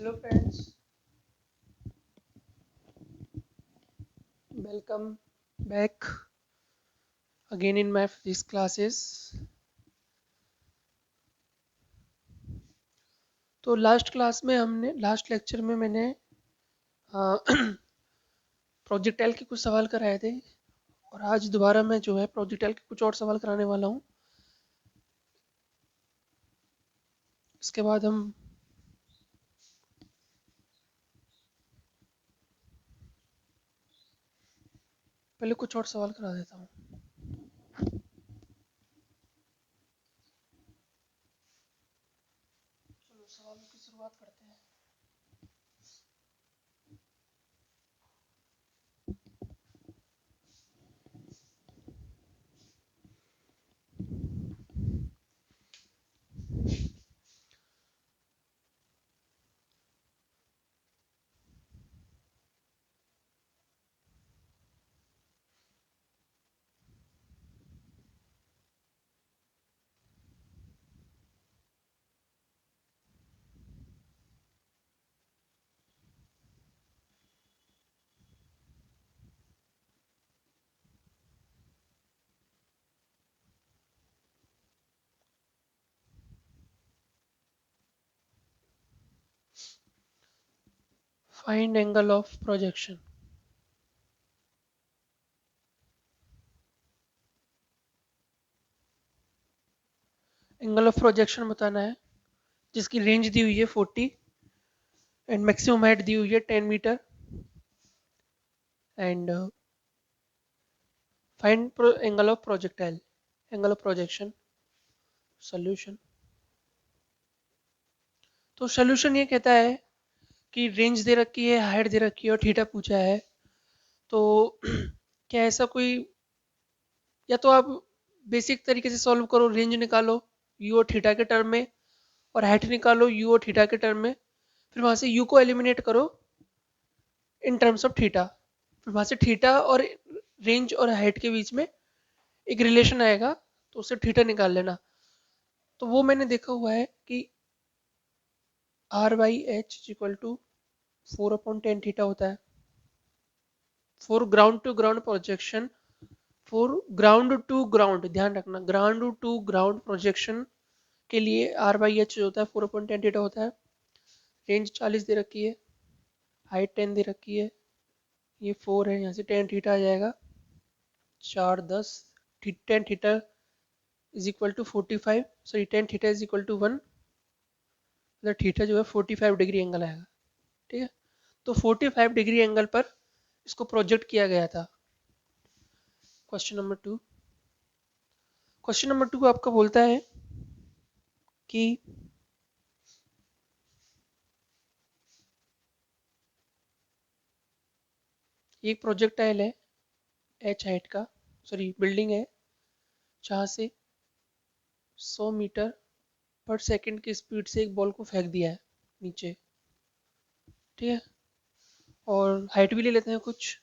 Hello friends, welcome back again in my physics classes. तो last lecture में मैंने projectile के कुछ सवाल कराए थे और आज दोबारा मैं जो है प्रोजेक्टाइल के कुछ और सवाल कराने वाला हूँ। इसके बाद हम पहले कुछ और सवाल करा देता हूँ। चलो सवालों की शुरुआत करते हैं। Find angle of projection. Angle of projection बताना है जिसकी रेंज दी हुई है 40 एंड मैक्सिमम हाइट दी हुई है 10 meter and find angle of projectile, angle of projection. Solution. तो सॉल्यूशन ये कहता है कि रेंज दे रखी है, हाइट दे रखी है और थीटा पूछा है। तो क्या ऐसा कोई, या तो आप बेसिक तरीके से सॉल्व करो, रेंज निकालो यू और थीटा के टर्म में और हाइट निकालो यू और थीटा के टर्म में, फिर वहां से यू को एलिमिनेट करो इन टर्म्स ऑफ थीटा, फिर वहां से थीटा और रेंज और हाइट के बीच में एक रिलेशन आएगा तो उससे थीटा निकाल लेना। तो वो मैंने देखा हुआ है कि R by H equal to 4/10 theta होता है for ground to ground projection. For ground to ground, ध्यान रखना, ग्राउंड टू ग्राउंड प्रोजेक्शन के लिए आर बाई एच होता है 4/10 थीटा होता है। रेंज 40 दे रखी है, हाइट 10 दे रखी है, ये 4 है, यहाँ से 10 थीटा आ जाएगा 4 10। 10 theta is equal to 45, sorry 10 theta is equal to 1, मतलब थीटा जो है 45 डिग्री एंगल आएगा। ठीक है, तो 45 डिग्री एंगल पर इसको प्रोजेक्ट किया गया था। Question number 2। क्वेश्चन नंबर 2 आपका बोलता है कि एक प्रोजेक्टाइल है एच हाइट का, सॉरी बिल्डिंग है, जहाँ से 100 मीटर पर सेकंड की स्पीड से एक बॉल को फेंक दिया है नीचे। ठीक है, और हाइट भी ले लेते हैं कुछ।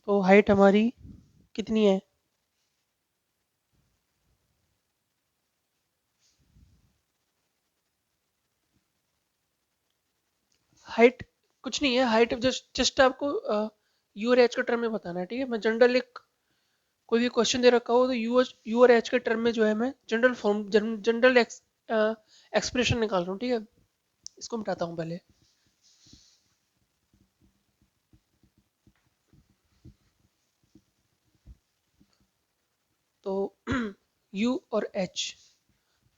तो हाइट हमारी कितनी है? हाइट कुछ नहीं है, हाइट जस्ट जस्ट आपको यू और एच के टर्म में बताना है। ठीक है, मैं जनरल एक कोई भी क्वेश्चन दे रखा हो तो यू और एच के टर्म में जो है मैं जनरल फॉर्म जनरल एक्सप्रेशन निकाल रहा हूँ। ठीक है, इसको मिटाता हूँ पहले। तो यू और एच,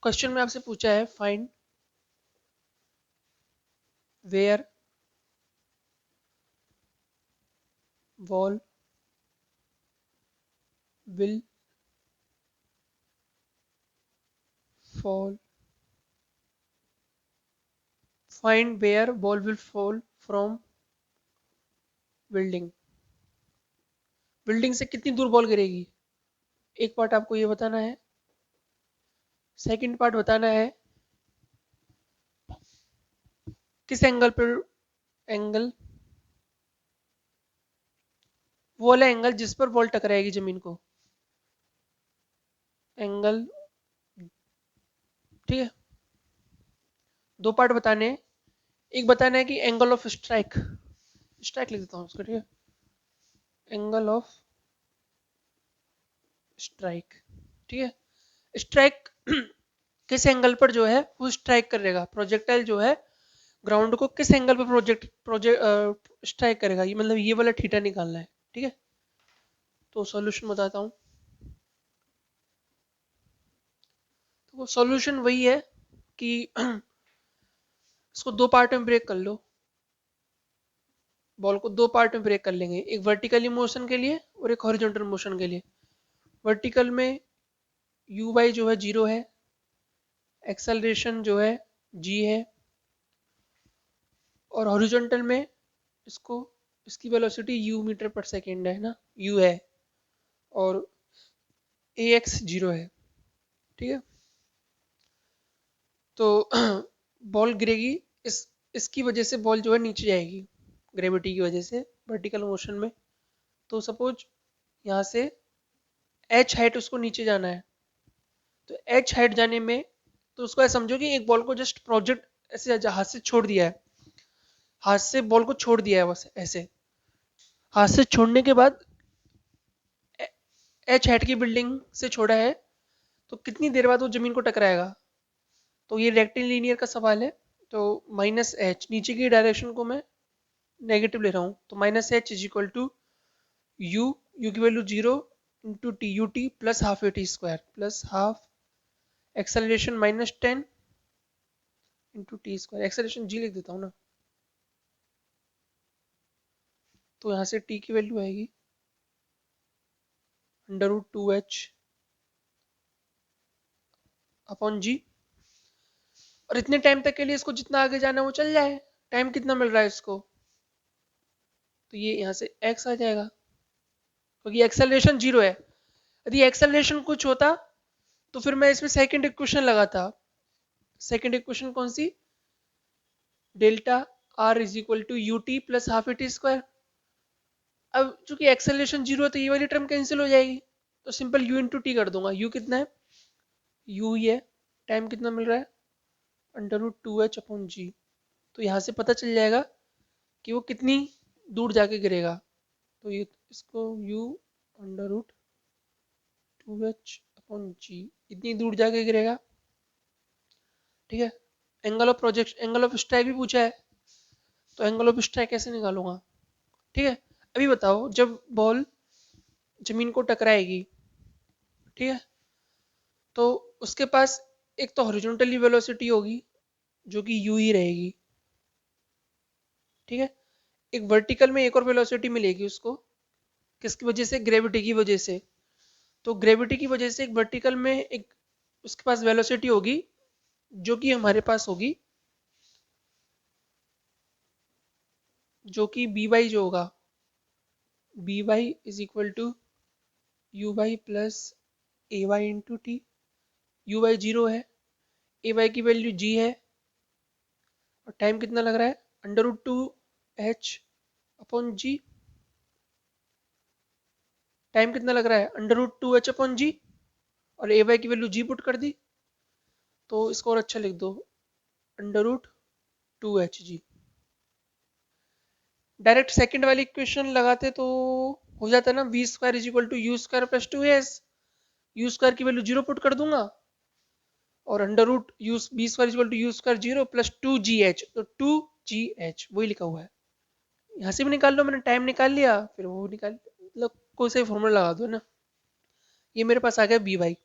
क्वेश्चन में आपसे पूछा है find where wall will fall, find where ball will fall from building. Building से कितनी दूर बॉल गिरेगी, एक पार्ट आपको ये बताना है। सेकंड पार्ट बताना है किस एंगल पर, एंगल वो वाला एंगल जिस पर बॉल टकराएगी जमीन को, एंगल। ठीक है, दो पार्ट बताने हैं, एक बताना है कि एंगल ऑफ स्ट्राइक, स्ट्राइक लिख देता हूँ उसको, ठीक है, एंगल ऑफ स्ट्राइक, ठीक है। स्ट्राइक किस एंगल पर जो है वो स्ट्राइक करेगा, प्रोजेक्टाइल जो है ग्राउंड को किस एंगल पर प्रोजेक्ट प्रोजेक्ट स्ट्राइक करेगा, ये मतलब ये वाला थीटा निकालना है, ठीक है। तो सॉल्यूशन बताता हूँ। तो वो सॉल्यूशन वही है कि इसको दो पार्ट में ब्रेक कर लो, बॉल को दो पार्ट में ब्रेक कर लेंगे, एक वर्टिकली मोशन के लिए और एक हॉरिजॉन्टल मोशन के लिए। वर्टिकल में यू बाई जो है जीरो है, एक्सेलरेशन जो है जी है, और हॉरिजॉन्टल में इसको इसकी वेलोसिटी यू मीटर पर सेकेंड है ना, यू है, और ए एक्स जीरो है, ठीक है। तो बॉल गिरेगी, इस इसकी वजह से बॉल जो है नीचे जाएगी, ग्रेविटी की वजह से वर्टिकल मोशन में। तो सपोज यहाँ से एच हाइट उसको नीचे जाना है, तो एच हाइट जाने में तो उसको ऐसा समझो कि एक बॉल को जस्ट प्रोजेक्ट ऐसे हाथ से छोड़ दिया है, हाथ से बॉल को छोड़ दिया है बस ऐसे, हाथ से छोड़ने के बाद एच हाइट की बिल्डिंग से छोड़ा है, तो कितनी देर बाद वो जमीन को टकराएगा। तो ये रेक्टिलिनियर का सवाल है। तो माइनस एच, नीचे की डायरेक्शन को मैं नेगेटिव ले रहा हूँ, तो minus h is equal to u, u की value zero into T, u T plus half A T square plus half acceleration minus 10 into t square, acceleration g लिख देता हूँ ना, तो यहाँ से टी की वैल्यू आएगी under root two h upon g, और इतने टाइम तक के लिए इसको जितना आगे जाना है वो चल जाए, टाइम कितना मिल रहा है इसको, तो ये यहाँ से एक्स आ जाएगा, क्योंकि एक्सेलरेशन जीरो है। यदि एक्सेलरेशन कुछ होता तो फिर मैं इसमें सेकंड इक्वेशन लगाता। सेकंड इक्वेशन कौन सी, delta are is equal to U T plus half A T square. अब चूंकि एक्सेलरेशन जीरो है तो ये वाली टर्म कैंसिल हो जाएगी, तो सिंपल यू इंटू टी कर दूंगा। यू कितना है, यू ही है, टाइम कितना मिल रहा है under root two h upon g. तो यहाँ से पता चल जाएगा कि वो कितनी दूर जाके गिरेगा। तो ये इसको u under root two h upon g, इतनी दूर जाके गिरेगा, ठीक है। Angle of projection, angle of strike भी पूछा है, तो एंगल ऑफ स्ट्राइक कैसे निकालूंगा, ठीक है। अभी बताओ, जब बॉल जमीन को टकराएगी, ठीक है, तो उसके पास एक तो हॉरिजॉन्टली वेलोसिटी होगी जो कि यू ही रहेगी, ठीक है। एक वर्टिकल में एक और वेलोसिटी मिलेगी उसको, किसकी वजह से, ग्रेविटी की वजह से। तो ग्रेविटी की वजह से एक वर्टिकल में एक उसके पास वेलोसिटी होगी जो कि हमारे पास होगी, जो कि बी वाई जो होगा, V Y is equal to U Y plus A Y into T. U Y zero है, ए वाई की वैल्यू जी है, और टाइम कितना लग रहा है under root two h upon g. Time कितना लग रहा है under root two h upon g, और ए वाई की वैल्यू जी पुट कर दी, तो इसको और अच्छा लिख दो under root two h g. Direct second वाली इक्वेशन लगाते तो हो जाता ना, v square is equal to you square plus two s, u square की वैल्यू जीरो पुट कर दूंगा, और under root U V square is equal to you square zero plus two G H, तो टू जी एच वही लिखा हुआ है। यहाँ से भी निकाल लो, मैंने टाइम निकाल लिया, फिर वो निकाल, मतलब कोई सा फॉर्मूला लगा दो ना। ये मेरे पास आ गया बी वाई,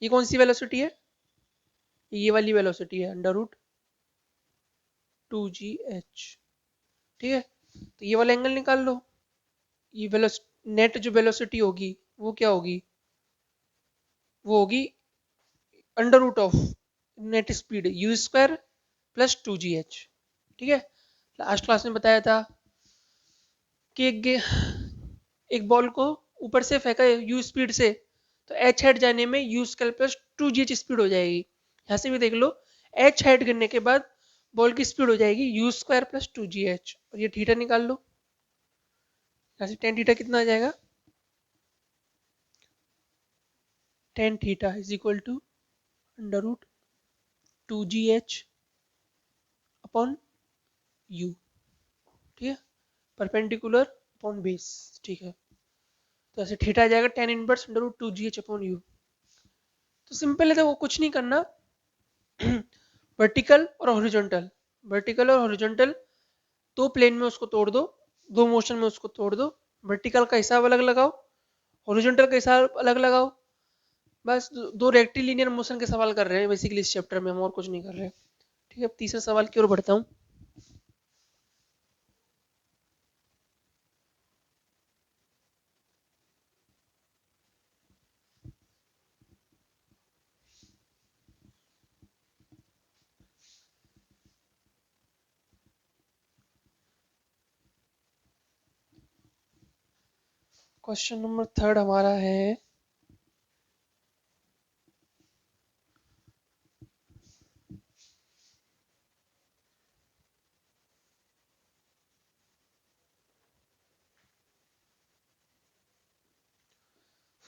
ये कौन सी वेलोसिटी है, ये वाली वेलोसिटी है under root two G H, ठीक है। तो ये वाला एंगल निकाल लो, ये नेट जो वेलोसिटी होगी वो क्या होगी, वो होगी under root of net speed U square plus two G H, ठीक है। लास्ट क्लास में बताया था कि एक बॉल को ऊपर से फेंका यू स्पीड से, तो एच हेड जाने में you square plus two G H speed हो जाएगी। यहाँ से भी देख लो, एच हेड गिरने के बाद बॉल की स्पीड हो जाएगी you square plus two G H, और ये थीटा निकाल लो। यहाँ से टेन थीटा कितना आ जाएगा, tan theta is equal to under root two G H upon U, ठीक है, परपेंडिकुलर अपॉन बेस, ठीक है। तो ऐसे थीटा आ जाएगा tan inverse under root 2gh upon U. तो सिंपल है, तो वो कुछ नहीं करना, वर्टिकल और हॉरिजॉन्टल, वर्टिकल और हॉरिजॉन्टल दो प्लेन में उसको तोड़ दो, दो मोशन में उसको तोड़ दो, वर्टिकल का हिसाब अलग लगाओ, हॉरिजॉन्टल का हिसाब अलग लगाओ। बस दो रेक्टिलिनियर मोशन के सवाल कर रहे हैं बेसिकली इस चैप्टर में, हम और कुछ नहीं कर रहे। ठीक है, अब तीसरे सवाल की ओर बढ़ता हूँ। क्वेश्चन नंबर थर्ड हमारा है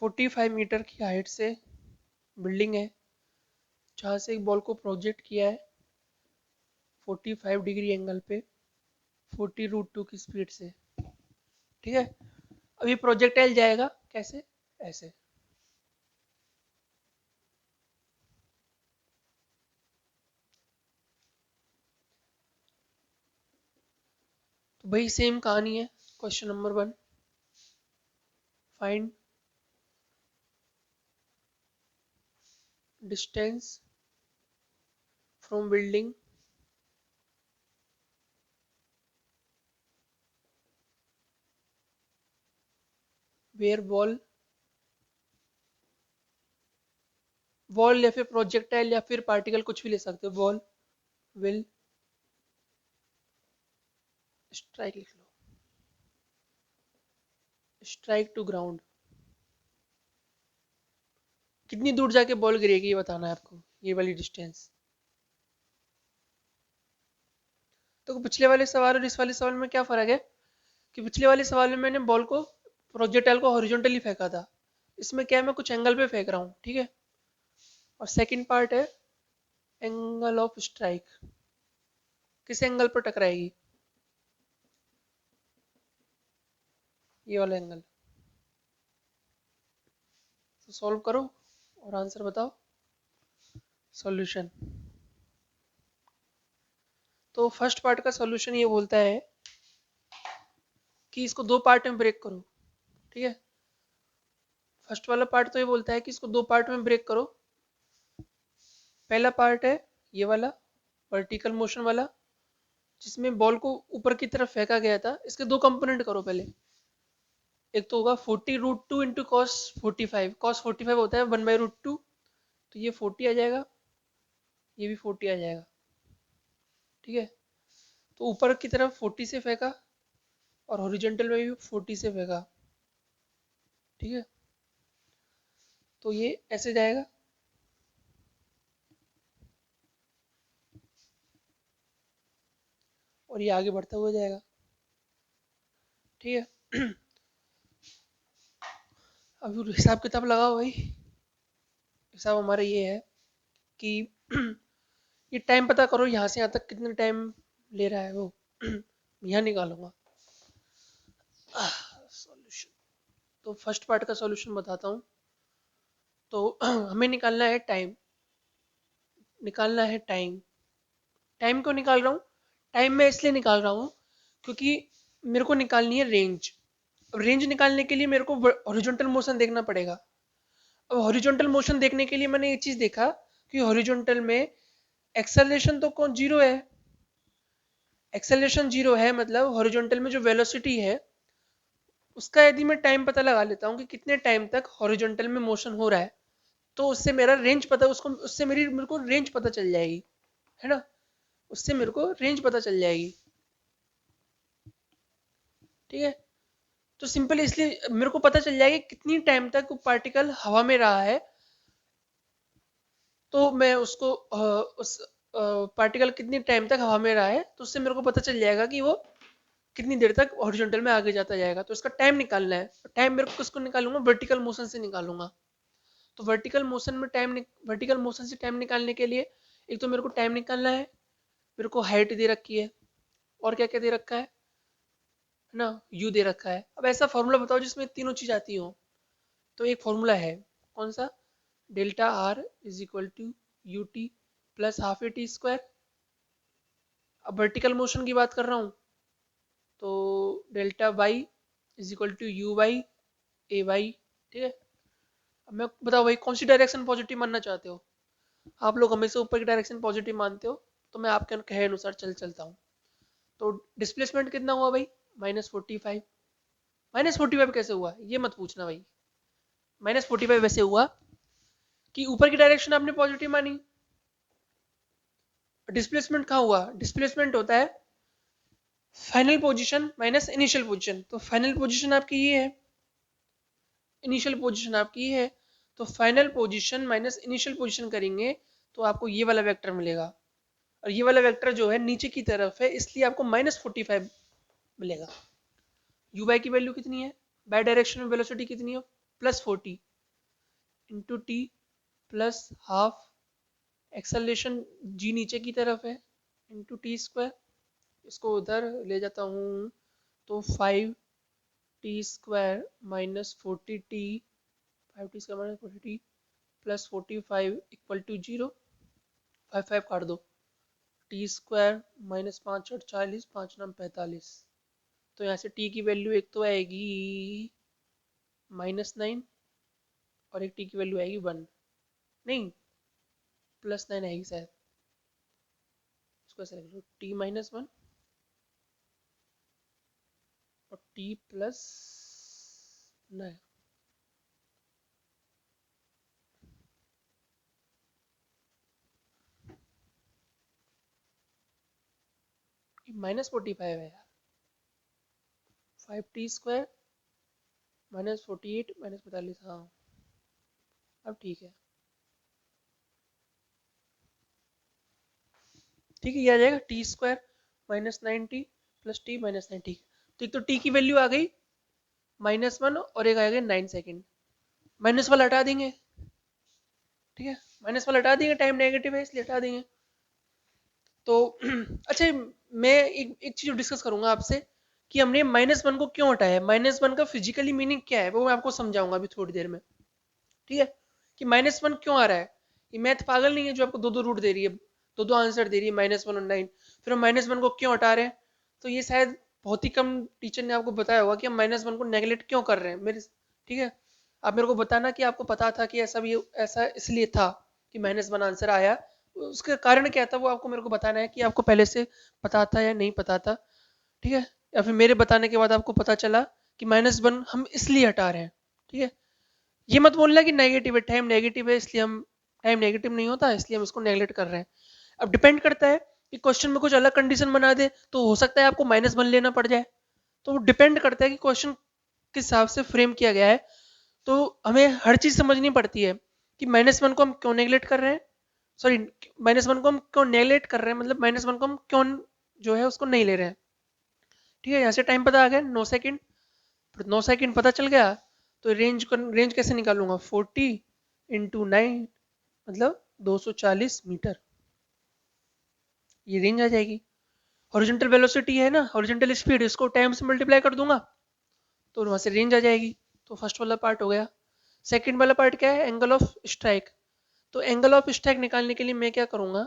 45 मीटर की हाइट से बिल्डिंग है जहाँ से एक बॉल को प्रोजेक्ट किया है 45 डिग्री एंगल पे 40√2 की स्पीड से। ठीक है, अभी प्रोजेक्टाइल जाएगा कैसे, ऐसे। तो भाई सेम कहानी है, question number 1, find distance from building where ball, ball या फिर प्रोजेक्टाइल या फिर पार्टिकल कुछ भी ले सकते हो, बॉल विल स्ट्राइक, लिख लो, स्ट्राइक टू ग्राउंड। कितनी दूर जाके बॉल गिरेगी ये बताना है आपको, ये वाली डिस्टेंस। तो पिछले वाले सवाल और इस वाले सवाल में क्या फर्क है कि पिछले वाले सवाल में मैंने बॉल को प्रोजेक्टाइल को हॉरिजॉन्टली फेंका था, इसमें क्या है मैं कुछ एंगल पे फेंक रहा हूँ, ठीक है। और सेकंड पार्ट है एंगल ऑफ स्ट्राइक, किस एंगल पर टकराएगी, ये वाला एंगल। तो सॉल्व करो और आंसर बताओ, सॉल्यूशन। तो फर्स्ट पार्ट का सॉल्यूशन ये बोलता है कि इसको दो पार्ट में ब्रेक करो, ठीक है। फर्स्ट वाला पार्ट तो ये बोलता है कि इसको दो पार्ट में ब्रेक करो। पहला पार्ट है ये वाला वर्टिकल मोशन वाला, जिसमें बॉल को ऊपर की तरफ फेंका गया था, इसके दो कंपोनेंट करो पहले। एक तो होगा 40√2 इंटू कॉस 45, कॉस 45 होता है 1/√2, तो ये 40 आ जाएगा, ये भी 40 आ जाएगा, ठीक है। तो ऊपर की तरफ 40 से फेंका और हॉरिजॉन्टल में भी 40 से फेंका, ठीक है। तो ये ऐसे जाएगा, और ये आगे बढ़ता हुआ जाएगा, ठीक है। अब हिसाब किताब लगाओ भाई। हिसाब हमारा ये है कि ये टाइम पता करो यहाँ से यहाँ तक कितने टाइम ले रहा है वो, यहाँ निकालूंगा सॉल्यूशन। तो फर्स्ट पार्ट का सॉल्यूशन बताता हूँ। तो हमें निकालना है टाइम, निकालना है टाइम। टाइम क्यों निकाल रहा हूँ, टाइम मैं इसलिए निकाल रहा हूँ क्योंकि मेरे को निकालनी है रेंज। अब रेंज निकालने के लिए मेरे को हॉरिजॉन्टल मोशन देखना पड़ेगा। अब हॉरिजॉन्टल मोशन देखने के लिए मैंने ये चीज़ देखा कि हॉरिजॉन्टल में एक्सेलरेशन तो कौन जीरो है, एक्सेलरेशन जीरो है, मतलब हॉरिजॉन्टल में जो वेलोसिटी है उसका यदि मैं टाइम पता लगा लेता हूँ कि कितने टाइम तक हॉरिजॉन्टल में मोशन हो रहा है, तो उससे मेरा रेंज पता, उसको उससे मेरे को रेंज पता चल जाएगी, है ना। उससे मेरे को रेंज पता चल जाएगी, ठीक है। तो सिंपल इसलिए मेरे को पता चल जाएगा कितनी टाइम तक वो पार्टिकल हवा में रहा है, तो मैं उसको उस पार्टिकल कितनी टाइम तक हवा में रहा है, तो उससे मेरे को पता चल जाएगा कि वो कितनी देर तक हॉरिजॉन्टल में आगे जाता जाएगा। तो इसका टाइम निकालना है, टाइम मेरे को किसको निकालूंगा, वर्टिकल मोशन से निकालूंगा। तो वर्टिकल मोशन में टाइम, वर्टिकल मोशन से टाइम निकालने के लिए एक तो मेरे को टाइम निकालना है, मेरे को हाइट दे रखी है, और क्या क्या दे रखा है ना, u दे रखा है। अब ऐसा फॉर्मूला बताओ जिसमें तीनों चीज आती हो। तो एक फॉर्मूला है, कौन सा, delta are is equal to U T plus half A T square. अब वर्टिकल मोशन की बात कर रहा हूँ, तो delta Y is equal to U Y A Y. ठीक है। अब मैं बताओ भाई कौन सी डायरेक्शन पॉजिटिव मानना चाहते हो। आप लोग हमेशा ऊपर की डायरेक्शन पॉजिटिव मानते हो, तो मैं आपके कहे अनुसार चलता हूँ। तो डिस्प्लेसमेंट कितना हुआ भाई, -45। -45 कैसे हुआ ये मत पूछना भाई। -45 वैसे हुआ कि ऊपर की डायरेक्शन आपने पॉजिटिव मानी। डिस्प्लेसमेंट कहाँ हुआ, डिस्प्लेसमेंट होता है final position minus initial position. तो फाइनल पोजीशन आपकी ये है, इनिशियल पोजीशन आपकी ये है। तो final position minus initial position करेंगे तो आपको ये वाला वेक्टर मिलेगा। और ये वाला वेक्टर जो है नीचे की तरफ है, इसलिए आपको -45 मिलेगा। यू वाई की वैल्यू कितनी है, बाय डायरेक्शन में वेलोसिटी कितनी है, +40 into t plus half acceleration g नीचे की तरफ है इंटू टी स्क्वायर। इसको उधर ले जाता हूँ तो 5t² minus 40t, 5t² minus 40t plus 45 equal to 0। 5 काट दो, t² माइनस 5 और 40, 5×9 = 45। तो यहाँ से t की वैल्यू एक तो आएगी -9 और एक t की वैल्यू आएगी 1, नहीं +9 आएगी शायद। इसको ऐसे लिख लो, t-1 और t+9। -45 है यार, 5t² -48 -45, हाँ अब ठीक है। ठीक है, ये आ जाएगा t² -9t प्लस t -9। ठीक, तो एक तो t की वैल्यू आ गई -1 और एक आ गया 9 सेकेंड। माइनस वाला हटा देंगे, ठीक है, माइनस वाला हटा देंगे, टाइम नेगेटिव है इसलिए हटा देंगे। तो अच्छा, मैं एक चीज डिस्कस करूंगा आपसे कि हमने -1 को क्यों हटाया, -1 का फिजिकली मीनिंग क्या है वो मैं आपको समझाऊंगा अभी थोड़ी देर में। ठीक है, कि -1 क्यों आ रहा है। ये मैथ पागल नहीं है जो आपको दो दो रूट दे रही है, दो दो आंसर दे रही है, -1 और 9। फिर हम -1 को क्यों हटा रहे हैं, तो ये शायद बहुत ही कम टीचर ने आपको बताया होगा कि हम -1 को नेगलेक्ट क्यों कर रहे हैं मेरे। ठीक है, आप मेरे को बताना कि आपको पता था कि ऐसा भी, ऐसा इसलिए था कि -1 आंसर आया, उसका कारण क्या था वो आपको मेरे को बताना है कि आपको पहले से पता था या नहीं पता था। ठीक है, या फिर मेरे बताने के बाद आपको पता चला कि -1 हम इसलिए हटा रहे हैं। ठीक है, ये मत बोलना कि नेगेटिव है, टाइम नेगेटिव है इसलिए हम, टाइम नेगेटिव नहीं होता इसलिए हम इसको नेगलेक्ट कर रहे हैं। अब डिपेंड करता है कि क्वेश्चन में कुछ अलग कंडीशन बना दे तो हो सकता है आपको -1 लेना पड़ जाए। तो वो डिपेंड करता है कि क्वेश्चन किस हिसाब से फ्रेम किया गया है। तो हमें हर चीज समझनी पड़ती है कि -1 को हम क्यों नेगलेक्ट कर रहे हैं, सॉरी, -1 को हम क्यों नेगलेक्ट कर रहे हैं, मतलब -1 को हम क्यों जो है उसको नहीं ले रहे हैं। ठीक है, यहाँ से टाइम पता आ गया 9 सेकेंड, फिर 9 सेकेंड पता चल गया। तो रेंज कैसे निकालूंगा, 40 × 9 मतलब 240 मीटर, ये रेंज आ जाएगी। हॉरिजॉन्टल वेलोसिटी है ना, हॉरिजॉन्टल स्पीड, इसको टाइम से मल्टीप्लाई कर दूंगा तो वहां से रेंज आ जाएगी। तो फर्स्ट वाला पार्ट हो गया। सेकंड वाला पार्ट क्या है, एंगल ऑफ स्ट्राइक। तो एंगल ऑफ स्ट्राइक निकालने के लिए मैं क्या करूंगा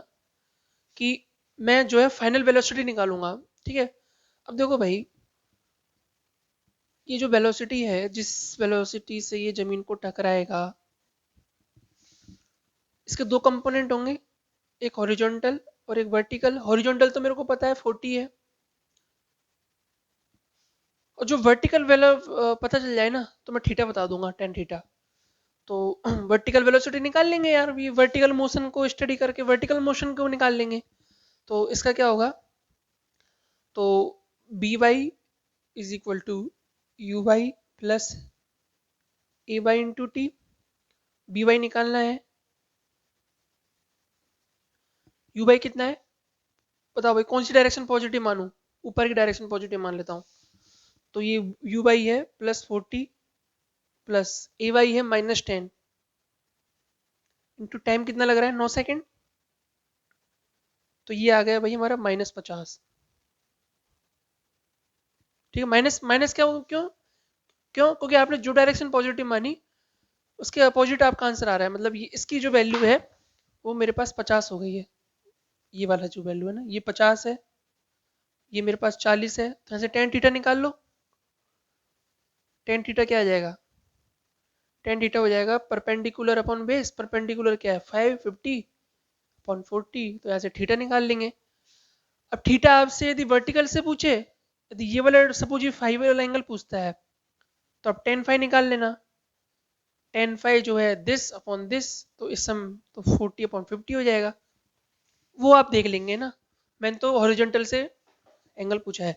कि मैं जो है फाइनल वेलोसिटी निकालूंगा। ठीक है, अब देखो भाई, ये जो वेलोसिटी है, जिस वेलोसिटी से ये जमीन को टकराएगा, इसके दो कंपोनेंट होंगे, एक हॉरिजॉन्टल और एक वर्टिकल। हॉरिजॉन्टल तो मेरे को पता है 40 है, और जो वर्टिकल वेलो पता चल जाए ना तो मैं थीटा बता दूंगा, tan थीटा। तो वर्टिकल वेलोसिटी निकाल लेंगे यार, ये वर्टिकल मोशन को स्टडी करके वर्टिकल मोशन को निकाल लेंगे। तो इसका क्या होगा, तो V Y is equal to U Y plus A Y into T. V Y निकालना है, यू वाई कितना है बताओ भाई, कौन सी डायरेक्शन पॉजिटिव मानूं, ऊपर की डायरेक्शन पॉजिटिव मान लेता हूँ। तो ये यू वाई है +40 प्लस ए वाई है -10 इंटू टाइम कितना लग रहा है 9 सेकेंड। तो ये आ गया भाई हमारा -50। ठीक है, माइनस माइनस क्या क्यों क्यों क्योंकि आपने जो डायरेक्शन पॉजिटिव मानी उसके अपोजिट आपका आंसर आ रहा है, मतलब ये इसकी जो वैल्यू है वो मेरे पास 50 हो गई है। ये वाला जो वैल्यू है ना ये 50 है, ये मेरे पास 40 है, तो यहाँ से टेन थीटा निकाल लो। टेन थीटा क्या आ जाएगा, टेन थीटा हो जाएगा परपेंडिकुलर अपॉन बेस, परपेंडिकुलर क्या है 550 अपॉन 40, तो यहाँ से थीटा निकाल लेंगे। अब थीटा आपसे यदि वर्टिकल से पूछे, यदि ये वाला सपोज ये 5 वाला एंगल पूछता है, तो आप टेन फाइव निकाल लेना। टेन फाइव जो है दिस अपॉन दिस, तो इस सम तो 40 अपॉन 50 हो जाएगा। वो आप देख लेंगे ना, मैंने तो हॉरिजॉन्टल से एंगल पूछा है।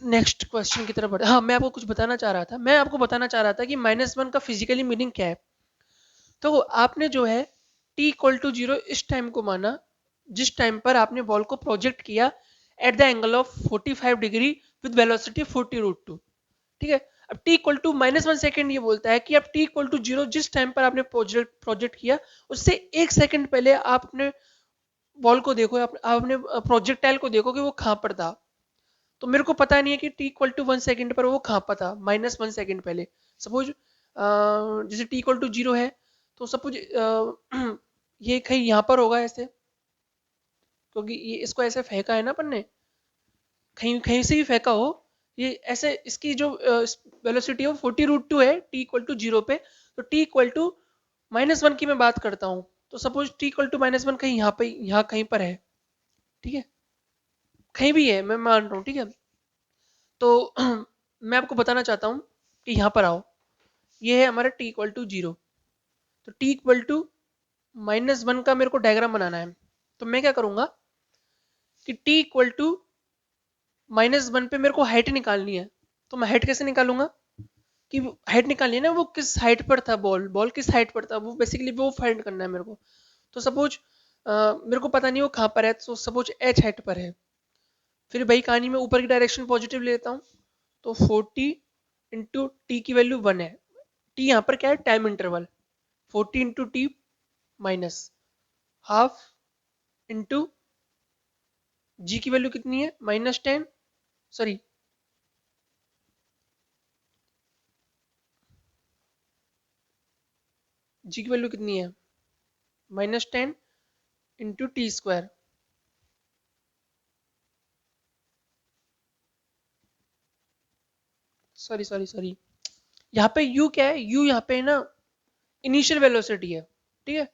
नेक्स्ट क्वेश्चन की तरफ बढ़े। हाँ, मैं आपको कुछ बताना चाह रहा था, मैं आपको बताना चाह रहा था कि -1 का फिजिकली मीनिंग क्या है। तो आपने जो है t इक्वल टू 0 इस टाइम को माना जिस टाइम पर आपने बॉल को प्रोजेक्ट किया at the angle of 45 degree with velocity 40√2। ठीक है, अब t इक्वल टू -1 सेकेंड ये बोलता है कि अब t इक्वल टू 0 जिस टाइम पर आपने प्रोजेक्ट किया उससे एक सेकंड पहले आपने बॉल को देखो, आपने प्रोजेक्टाइल को देखो कि वो कहाँ पर था। तो मेरे को पता नहीं है कि t इक्वल टू 1 सेकेंड पर वो कहाँ पर था, -1 सेकेंड पहले। सपोज जैसे t इक्वल टू 0 है, तो सपोज ये कहीं यहाँ पर होगा ऐसे, क्योंकि ये इसको ऐसे फेंका है ना अपन ने, कहीं कहीं से भी फेंका हो, ये ऐसे इसकी जो वेलोसिटी है वो 40√2 है t इक्वल टू 0 पे। तो t इक्वल टू -1 की मैं बात करता हूँ, तो सपोज t इक्वल टू -1 कहीं यहाँ पे, यहाँ कहीं पर है। ठीक है, कहीं भी है मैं मान रहा हूँ। ठीक है, तो मैं आपको बताना चाहता हूँ कि यहाँ पर आओ, ये है हमारा t इक्वल टू 0, तो t इक्वल टू -1 का मेरे को डायग्राम बनाना है। तो मैं क्या करूँगा कि t इक्वल टू -1 पे मेरे को हाइट निकालनी है। तो मैं हाइट कैसे निकालूंगा, कि हाइट निकालनी है ना, वो किस हाइट पर था, बॉल बॉल किस हाइट पर था, वो बेसिकली वो फाइंड करना है मेरे को। तो सपोज मेरे को पता नहीं वो कहाँ पर है, तो सपोज एच हाइट पर है। फिर भाई कहानी में ऊपर की डायरेक्शन पॉजिटिव लेता हूँ, तो 40 इंटू टी की वैल्यू 1 है। टी यहाँ पर क्या है, time interval. 40 into t minus half into g की वैल्यू कितनी है -10, सॉरी जी की वैल्यू कितनी है -10 into t square. Sorry sorry sorry, यहाँ पे u क्या है, u यहाँ पे ना इनिशियल वेलोसिटी है। ठीक है,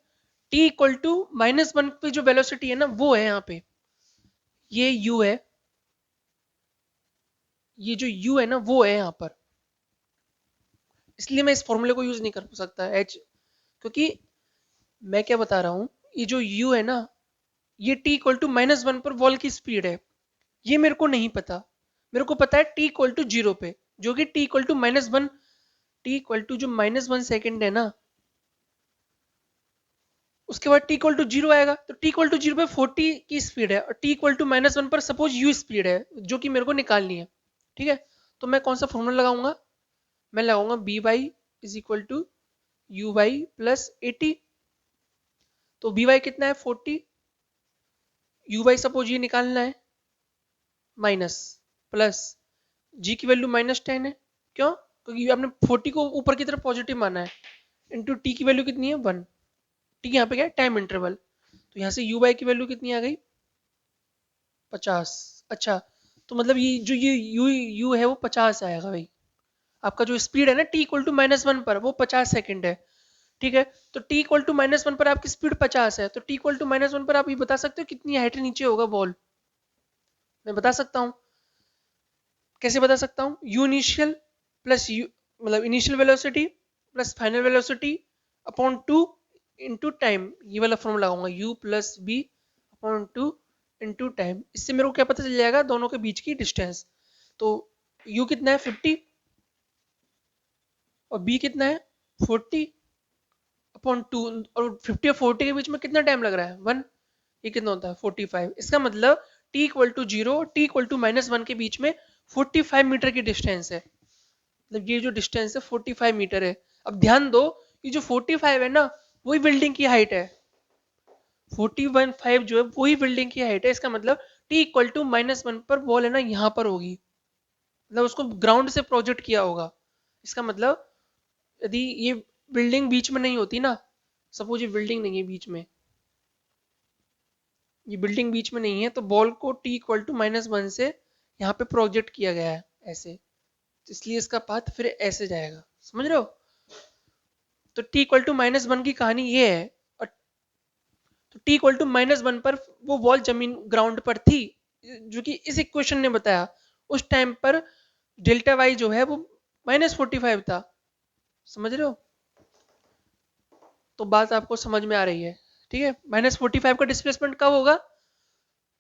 t इक्वल टू -1 पे जो वेलोसिटी है ना वो है यहाँ पे, ये u है, ये जो u है ना वो है यहाँ पर। इसलिए मैं इस फॉर्मूले को यूज नहीं कर सकता h, क्योंकि मैं क्या बता रहा हूँ, ये जो u है ना ये t इक्वल टू -1 पर बॉल की स्पीड है, ये मेरे को नहीं पता। मेरे को पता है t इक्वल टू 0 पे, जो कि t equal to -1, t equal to जो -1 सेकेंड है ना, उसके बाद t इक्वल टू 0 आएगा, तो t इक्वल टू 0 पे 40 की स्पीड है, और t इक्वल टू -1 पर सपोज u स्पीड है जो कि मेरे को निकालनी है। ठीक है, तो मैं कौन सा फॉर्मूला लगाऊंगा, मैं लगाऊंगा V Y is equal to U Y plus 80। तो बी वाई कितना है 40, यू वाई सपोज ये निकालना है माइनस, प्लस जी की वैल्यू -10 है। क्यों, क्योंकि आपने 40 को ऊपर की तरफ पॉजिटिव माना है, इंटू टी की वैल्यू कितनी है 1, टी यहाँ पे क्या है टाइम इंटरवल, तो यहाँ से यू वाई की वैल्यू कितनी आ गई 50। अच्छा, तो मतलब ये यू यू है वो 50 आएगा भाई। आपका जो स्पीड है ना t इक्वल टू -1 पर वो 50 सेकंड है। ठीक है, तो t इक्वल टू -1 पर आपकी स्पीड 50 है, तो t इक्वल टू -1 पर आप ये बता सकते हो कितनी हाइट नीचे होगा बॉल। मैं बता सकता हूँ, कैसे बता सकता हूँ, यू इनिशियल प्लस यू, मतलब initial velocity plus final velocity upon 2 into time, ये वाला फॉर्मूला लगाऊंगा u plus V upon 2 into time. इससे मेरे को क्या पता चल जाएगा, दोनों के बीच की डिस्टेंस। तो u कितना है 50 और b कितना है 40 अपॉन 2, और 50 और 40 के बीच में कितना टाइम लग रहा है 1, ये कितना होता है 45। इसका मतलब t equal to 0 t equal to -1 के बीच में 45 मीटर की डिस्टेंस है, मतलब ये जो डिस्टेंस है 45 मीटर है। अब ध्यान दो, ये जो 45 है ना वही बिल्डिंग की हाइट है, 41.5 जो है वही बिल्डिंग की हाइट है। इसका मतलब t इक्वल टू -1 पर बॉल है ना यहाँ पर होगी, मतलब उसको ग्राउंड से प्रोजेक्ट किया होगा। इसका मतलब यदि ये बिल्डिंग बीच में नहीं होती ना, सपोज ये बिल्डिंग नहीं है बीच में, ये बिल्डिंग बीच में नहीं है, तो बॉल को t इक्वल टू -1 से यहाँ पे प्रोजेक्ट किया गया है ऐसे, तो इसलिए इसका पाथ फिर ऐसे जाएगा, समझ रहे हो? तो t इक्वल टू -1 की कहानी ये है। और तो t इक्वल टू -1 पर वो बॉल जमीन ग्राउंड पर थी, जो कि इस इक्वेशन ने बताया। उस टाइम पर डेल्टा वाई जो है वो -45 था, समझ रहे हो? तो बात आपको समझ में आ रही है? ठीक है, -45 का डिस्प्लेसमेंट कब होगा?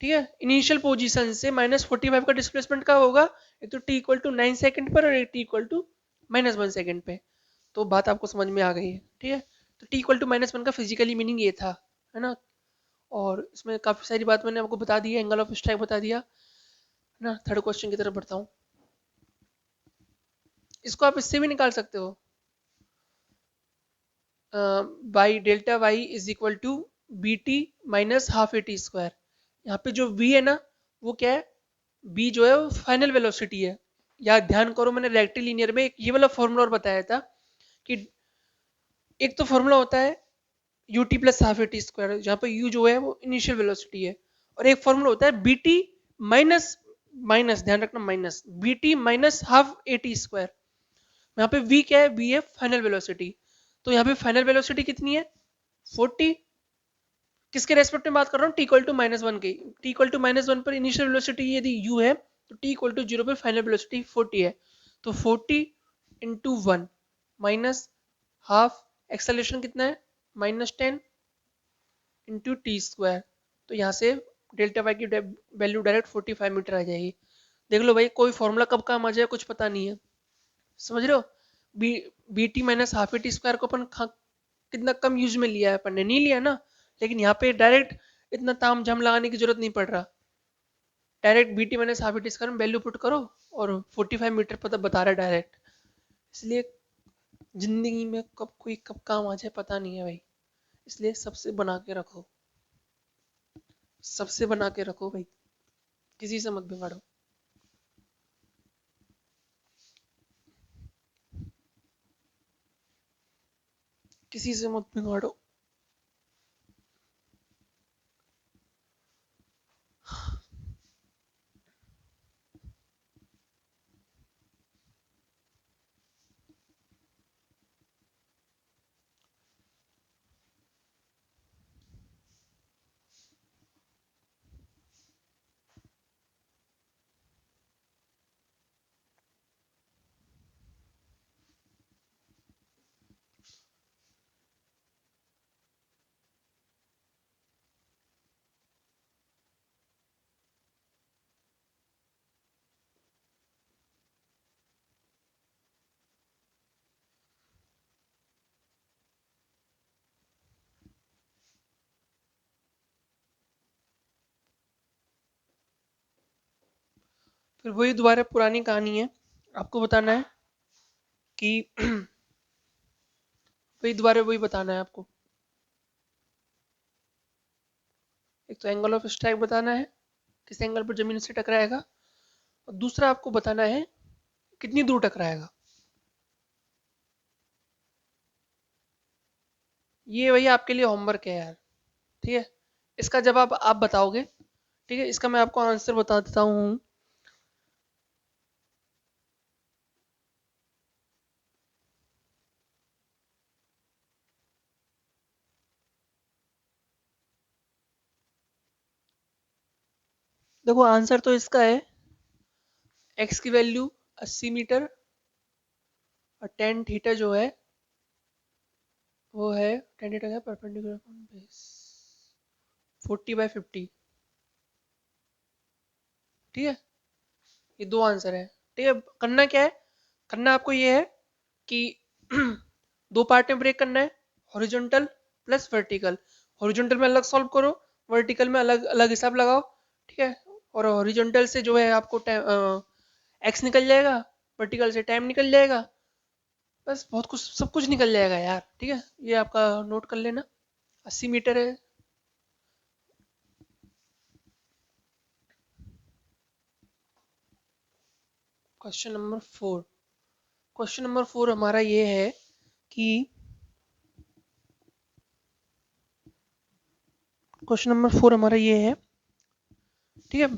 ठीक है, इनिशियल पोजीशन से -45 का डिस्प्लेसमेंट कब होगा? एक तो t इक्वल टू 9 सेकंड पर और एक t इक्वल टू -1 सेकंड पे। तो बात आपको समझ में आ गई है? ठीक है, तो t इक्वल टू -1 का फिजिकली मीनिंग ये था, है ना? और इसमें काफी सारी बात मैंने आपको बता दी है, एंगल ऑफ स्ट्राइक बता दिया, है ना? थर्ड क्वेश्चन की तरफ बढ़ता हूँ। इसको आप इससे भी निकाल सकते हो, by delta Y is equal to V T minus half A T square. यहाँ पे जो v है ना, वो क्या है? b जो है वो फाइनल वेलोसिटी है। यार ध्यान करो, मैंने रेक्टिलिनियर में एक ये वाला फॉर्मूला और बताया था कि एक तो फॉर्मूला होता है U T plus half A T square, जहाँ पे u जो है वो इनिशियल वेलोसिटी है, और एक फॉर्मूला होता है बी टी माइनस, माइनस ध्यान रखना, minus V T minus half A T square. यहाँ पे v क्या है? v है फाइनल वेलोसिटी। तो यहाँ पे फाइनल वेलोसिटी कितनी है? 40। किसके रेस्पेक्ट में बात कर रहा हूँ? t इक्वल टू -1 की। t इक्वल टू -1 पर इनिशियल वेलोसिटी यदि u है, तो t इक्वल टू 0 पर फाइनल वेलोसिटी 40 है। तो 40 इंटू 1 माइनस हाफ, एक्सेलरेशन कितना है? -10 इंटू टी स्क्वायर। तो यहाँ से डेल्टा वाई की वैल्यू डायरेक्ट 45 मीटर आ जाएगी। देख लो भाई, कोई फॉर्मूला कब काम आ जाए कुछ पता नहीं है, समझ रहे हो? V V T minus half A T square को अपन कितना कम यूज में लिया है, अपन ने नहीं लिया ना, लेकिन यहाँ पे डायरेक्ट इतना ताम झाम लगाने की जरूरत नहीं पड़ रहा। Direct V T minus half A T square में वैल्यू पुट करो और 45 मीटर पता बता रहा है डायरेक्ट। इसलिए जिंदगी में कब कोई कब काम आ जाए पता नहीं है भाई, इसलिए सबसे बना के रखो, सबसे बना के रखो भाई, किसी से मत बिगाड़ो। किसी से मत बिगाड़ो। फिर वही दोबारा पुरानी कहानी है, आपको बताना है कि वही दोबारा वही बताना है आपको। एक तो एंगल ऑफ स्ट्राइक बताना है, किस एंगल पर जमीन से टकराएगा, और दूसरा आपको बताना है कितनी दूर टकराएगा। ये वही आपके लिए होमवर्क है यार, ठीक है? इसका जवाब आप बताओगे, ठीक है? इसका मैं आपको आंसर बता देता हूँ। देखो आंसर तो इसका है, एक्स की वैल्यू 80 मीटर और टेन थीटा जो है वो है, टेन थीटा है परपेंडिकुलर बेस 40/50। ठीक है, ये दो आंसर है। ठीक है, करना क्या है? करना आपको ये है कि दो पार्ट में ब्रेक करना है, हॉरिजॉन्टल प्लस वर्टिकल। हॉरिजॉन्टल में अलग सॉल्व करो, वर्टिकल में अलग अलग हिसाब लगाओ। ठीक है, और हॉरिजॉन्टल से जो है आपको एक्स निकल जाएगा, वर्टिकल से टाइम निकल जाएगा, बस बहुत कुछ सब कुछ निकल जाएगा यार। ठीक है, ये आपका नोट कर लेना, 80 मीटर है। Question number 4। क्वेश्चन नंबर 4 हमारा ये है कि क्वेश्चन नंबर 4 हमारा ये है, ठीक है।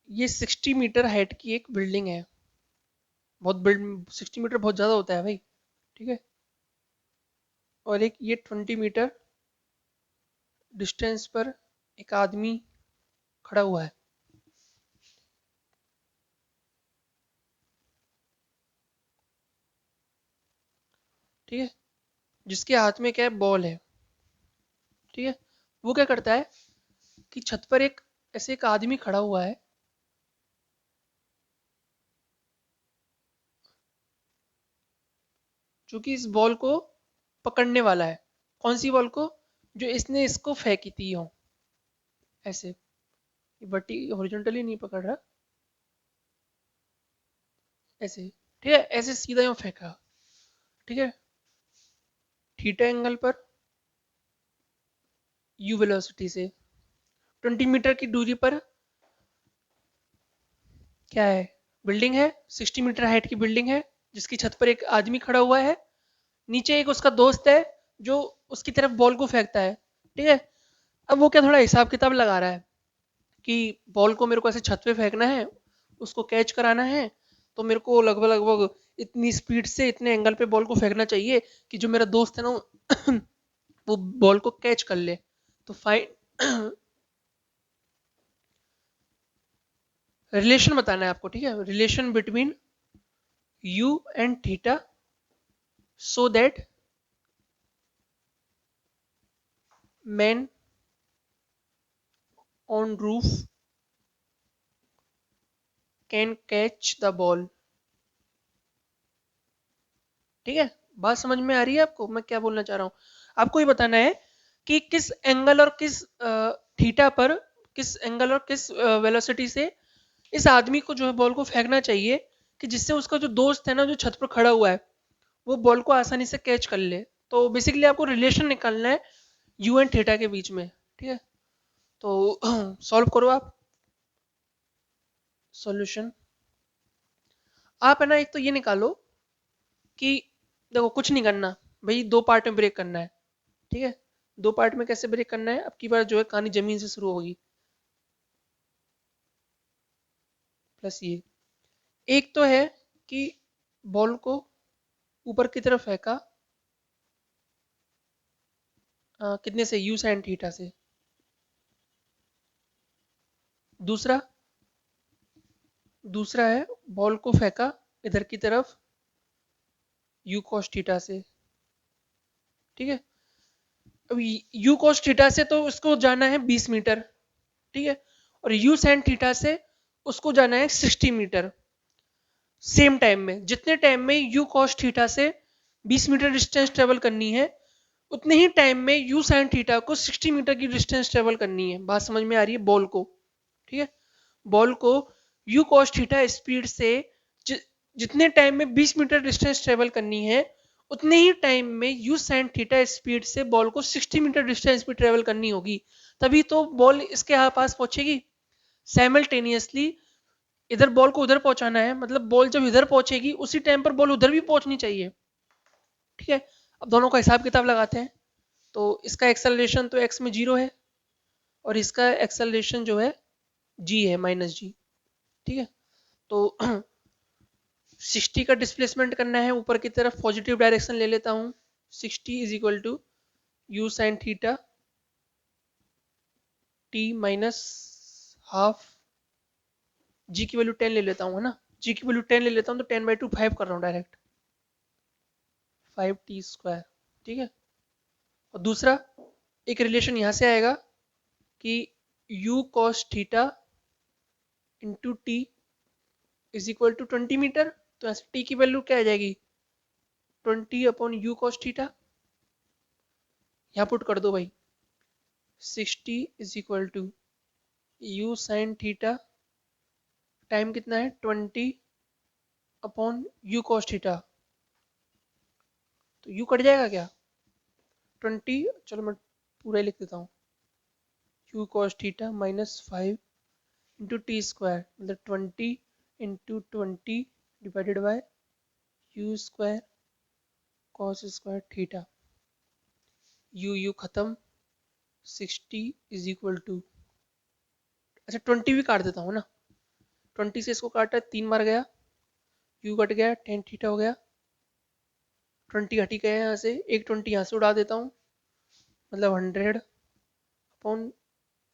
ये 60 मीटर हाइट की एक बिल्डिंग है। बहुत बिल्ड 60 मीटर बहुत ज़्यादा होता है भाई, ठीक है। और एक ये 20 मीटर डिस्टेंस पर एक आदमी खड़ा हुआ है, ठीक है, जिसके हाथ में क्या है, बॉल है, ठीक है। वो क्या करता है कि छत पर एक ऐसे एक आदमी खड़ा हुआ है, जो कि इस बॉल को पकड़ने वाला है। कौन सी बॉल को? जो इसने इसको फेंकी थी हो, ऐसे। वर्टी हॉरिजॉन्टली नहीं पकड़ रहा, ऐसे, ठीक है, ऐसे सीधा यूं फेंका, ठीक है, थीटा एंगल पर यू वेलोसिटी से 20 मीटर की दूरी पर क्या है, बिल्डिंग है, 60 मीटर हाइट की बिल्डिंग है, जिसकी छत पर एक आदमी खड़ा हुआ है, नीचे एक उसका दोस्त है जो उसकी तरफ बॉल को फेंकता है, ठीक है। अब वो क्या थोड़ा हिसाब किताब लगा रहा है कि बॉल को मेरे को ऐसे छत पे फेंकना है, उसको कैच कराना है, तो मेरे को लगभग लगभग इतनी स्पीड से इतने एंगल पे बॉल को फेंकना चाहिए कि जो मेरा दोस्त है ना वो बॉल को कैच कर ले। तो फाइन रिलेशन बताना है आपको, ठीक है, relation between you and theta so that man on roof can catch the ball, ठीक है। बात समझ में आ रही है आपको मैं क्या बोलना चाह रहा हूँ? आपको ये बताना है कि किस एंगल और किस थीटा पर, किस एंगल और किस वेलोसिटी से इस आदमी को जो है बॉल को फेंकना चाहिए कि जिससे उसका जो दोस्त है ना, जो छत पर खड़ा हुआ है, वो बॉल को आसानी से कैच कर ले। तो बेसिकली आपको रिलेशन निकालना है यू एंड थीटा के बीच में, ठीक है। तो सॉल्व करो आप। सॉल्यूशन आप है ना, एक तो ये निकालो कि देखो कुछ नहीं करना भाई, दो पार्ट में ब्रेक करना है, ठीक है। दो पार्ट में कैसे ब्रेक करना है, अब की बार जो है कहानी जमीन से शुरू होगी। प्लस ये एक तो है कि बॉल को ऊपर की तरफ फेंका, कितने से, यू साइन थीटा से। दूसरा दूसरा है बॉल को फेंका इधर की तरफ यू कॉस थीटा से, ठीक है। अब यू कॉस थीटा से तो उसको जाना है 20 मीटर, ठीक है। और यू साइन थीटा से उसको जाना है 60 मीटर। सेम टाइम में, जितने टाइम में यू कॉस थीटा से 20 मीटर डिस्टेंस ट्रेवल करनी है, उतने ही टाइम में यू साइन थीटा को 60 मीटर की डिस्टेंस ट्रेवल करनी है। बात समझ में आ रही है? बॉल को, ठीक है, बॉल को यू कॉस थीटा स्पीड से जि, जितने टाइम में 20 मीटर डिस्टेंस ट्रेवल करनी है, उतने ही टाइम में यू साइन थीटा स्पीड से बॉल को 60 मीटर डिस्टेंस भी ट्रेवल करनी होगी, तभी तो बॉल इसके पास पहुंचेगी। साइमल्टेनियसली इधर बॉल को उधर पहुंचाना है, मतलब बॉल जब इधर पहुंचेगी उसी टाइम पर बॉल उधर भी पहुंचनी चाहिए, ठीक है। अब दोनों का हिसाब किताब लगाते हैं। तो इसका एक्सेलरेशन तो एक्स में 0 है, और इसका एक्सेलरेशन जो है जी है, -g, ठीक है। तो 60 का डिस्प्लेसमेंट करना है ऊपर की तरफ, पॉजिटिव डायरेक्शन ले लेता हूँ। 60 is equal to U sine theta t minus half, जी की वैल्यू 10 ले लेता हूँ, है ना, जी की वैल्यू 10 ले लेता हूँ, तो 10/2 5 कर रहा हूँ डायरेक्ट, 5t², ठीक है। और दूसरा एक रिलेशन यहाँ से आएगा कि u cos theta into T is equal to 20 meter. तो ऐसे टी की वैल्यू क्या आ जाएगी, 20/u cos थीटा, यहाँ पुट कर दो भाई। 60 is equal to U sine theta, time कितना है, 20/u cos थीटा। तो यू कट जाएगा क्या, 20, चलो मैं पूरा ही लिख देता हूँ, you cos theta minus 5 into t square, मतलब 20 into 20 divided by you square cos square theta. You खत्म, 60 इज इक्वल टू, अच्छा 20 भी काट देता हूँ ना, 20 से इसको काटा 3 बार गया, यू कट गया, टेन थीटा हो गया, 20 हटी गया यहाँ से, एक 20 यहाँ से उड़ा देता हूँ, मतलब 100 upon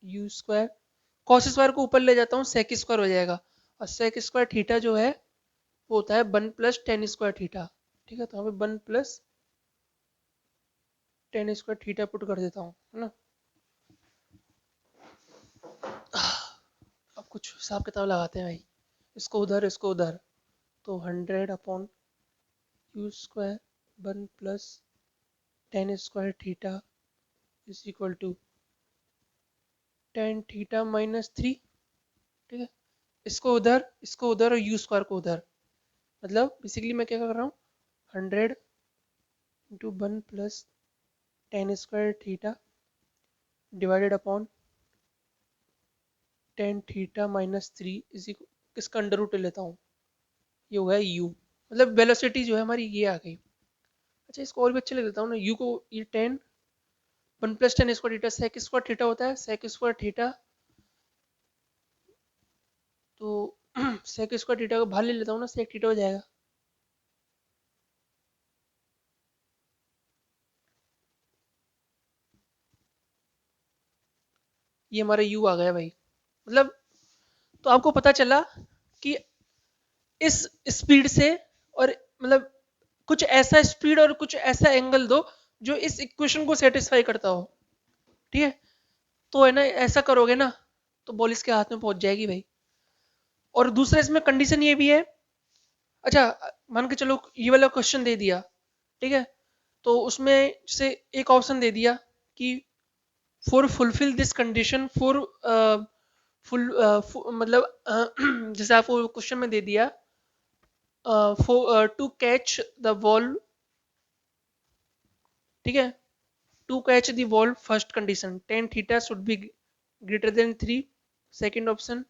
U square, cos square को ऊपर ले जाता हूँ, सेक स्क्वायर हो जाएगा, और सेक स्क्वायर थीटा जो है वो होता है 1 प्लस टेन स्क्वायर थीटा। ठीक है, तो यहाँ पे 1 plus tan square theta put कर देता हूँ, है ना। अब कुछ हिसाब किताब लगाते हैं भाई, इसको उधर, तो 100 upon U square 1 plus tan square theta is equal to tan theta minus 3। ठीक है, इसको उधर और यू स्क्वायर को उधर, मतलब बेसिकली मैं क्या कर रहा हूँ, 100 into 1 plus tan square theta divided upon ten theta minus 3 इसी को इसका अंडर रूट ले लेता हूँ, ये हो गया यू, मतलब वेलोसिटी जो है हमारी ये आ गई। अच्छा इसको और भी अच्छे ले लेता हूँ ना, यू को ये 10 1 plus tan square theta, sec square theta होता है, सेक स्क्वायर थीटा, तो सेक स्क्वायर थीटा को बाहर ले लेता हूँ ना, सेक थीटा हो जाएगा। ये हमारा यू आ गया भाई, मतलब तो आपको पता चला कि इस स्पीड से, और मतलब कुछ ऐसा स्पीड और कुछ ऐसा एंगल दो जो इस इक्वेशन को सेटिस्फाई करता हो। ठीक है, तो है ना, ऐसा करोगे ना तो बॉल इसके हाथ में पहुंच जाएगी भाई। और दूसरा इसमें कंडीशन ये भी है, अच्छा मान के चलो ये वाला क्वेश्चन दे दिया, ठीक है, तो उसमें से एक ऑप्शन दे दिया कि for fulfil this condition for full, मतलब जैसे आपको क्वेश्चन में दे दिया for to catch the ball, ठीक है, to catch the ball first condition tan theta should be greater than 3, second option